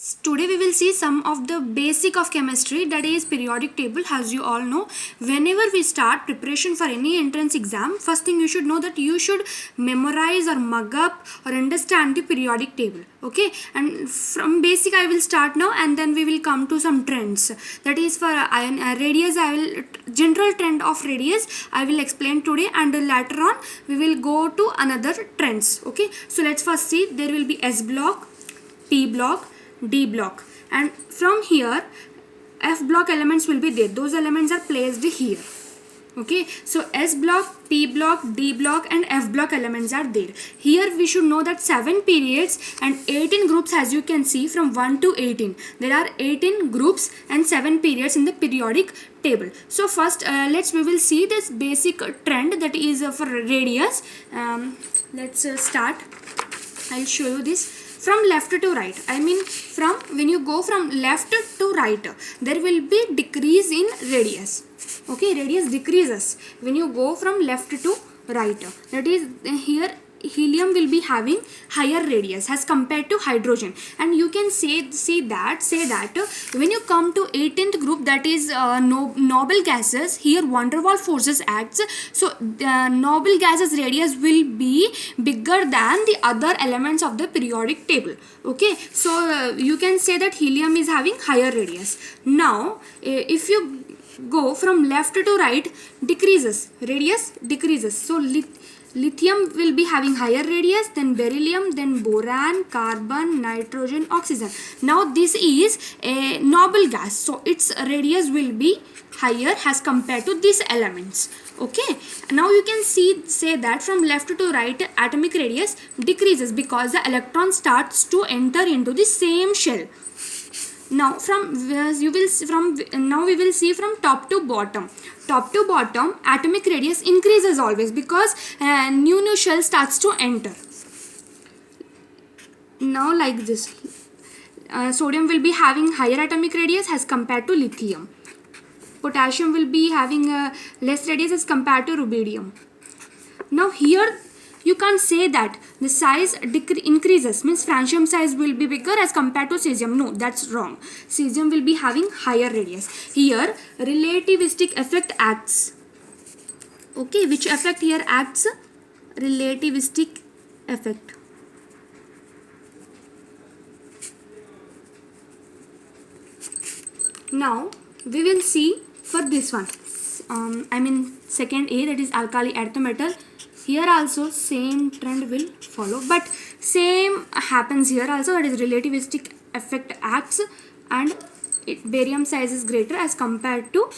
Today we will see some of the basic of chemistry, that is periodic table. As you all know, whenever we start preparation for any entrance exam, first thing you should know that you should memorize or mug up or understand the periodic table. Okay, and from basic I will start now, and then we will come to some trends. That is for radius, I will general trend of radius I will explain today, and later on we will go to another trends. Okay, so let's first see. There will be S block, P block, D block, and from here F block elements will be there. Those elements are placed here. Okay, so S block, P block, D block and F block elements are there. Here we should know that 7 periods and 18 groups, as you can see from 1 to 18. There are 18 groups and 7 periods in the periodic table. So first we will see this basic trend, that is for radius. Let's start. I'll show you this. From left to right, I mean from when you go from left to right, there will be decrease in radius. Okay, radius decreases when you go from left to right. That is, here helium will be having higher radius as compared to hydrogen, and you can say that when you come to 18th group, that is noble gases, here van der Waals forces acts, so noble gases radius will be bigger than the other elements of the periodic table. Okay, so you can say that helium is having higher radius. Now if you go from left to right, radius decreases. So lithium will be having higher radius, then beryllium, then boron, carbon, nitrogen, oxygen. Now this is a noble gas, so its radius will be higher as compared to these elements. Okay, now you can say that from left to right, atomic radius decreases because the electron starts to enter into the same shell. Now we will see from top to bottom. Top to bottom, atomic radius increases always because new shell starts to enter. Now like this, sodium will be having higher atomic radius as compared to lithium. Potassium will be having less radius as compared to rubidium. Now here you can't say that the size increases, means francium size will be bigger as compared to cesium. No, that's wrong. Cesium will be having higher radius. Here relativistic effect acts. Okay, which effect here acts? Relativistic effect. Now we will see for this one, second A, that is alkali earth metal. Here also same trend will follow, but same happens here also, that is relativistic effect acts, and barium size is greater as compared to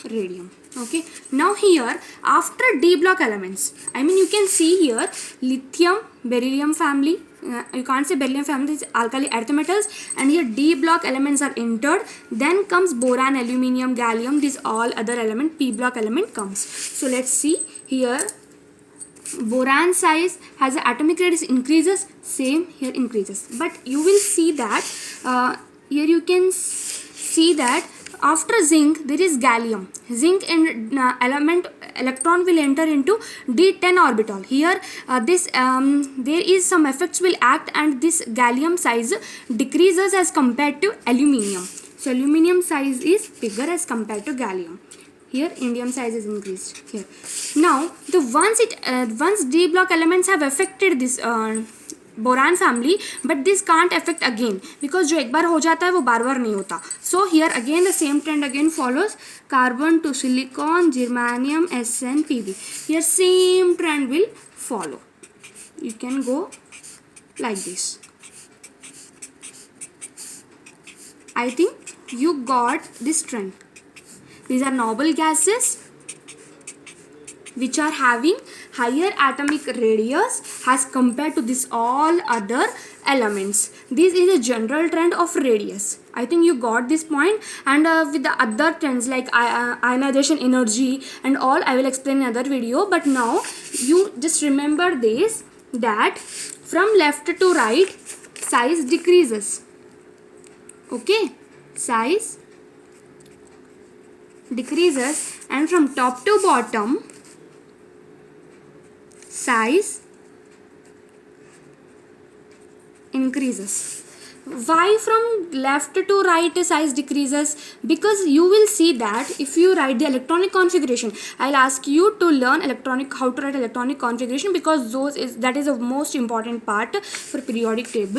radium. Okay, now here after D block elements, you can see here lithium, beryllium family, you can't say beryllium family, is alkali earth metals, and here D block elements are entered. Then comes boron, aluminium, gallium, these all other element. P block element comes. So let's see here. Boron size has an atomic radius increases, same here increases, but you will see that here you can see that after zinc there is gallium. Zinc and electron will enter into D10 orbital. Here there is some effects will act, and this gallium size decreases as compared to aluminium. So aluminium size is bigger as compared to gallium. Here indium size is increased here. Now the once D block elements have affected this boron family, but this can't affect again, because जो एक बार हो जाता है वो बार बार नहीं होता. So here again the same trend again follows. Carbon to silicon, germanium, Sn, Pb. Here same trend will follow. You can go like this. I think you got this trend. These are noble gases which are having higher atomic radius as compared to this all other elements. This is a general trend of radius. I think you got this point, and with the other trends like ionization energy and all, I will explain in another video. But now you just remember this, that from left to right size decreases. Okay, size decreases, and from top to bottom size increases. Why from left to right size decreases? Because you will see that if you write the electronic configuration, I'll ask you to learn how to write electronic configuration, because that is the most important part for periodic table.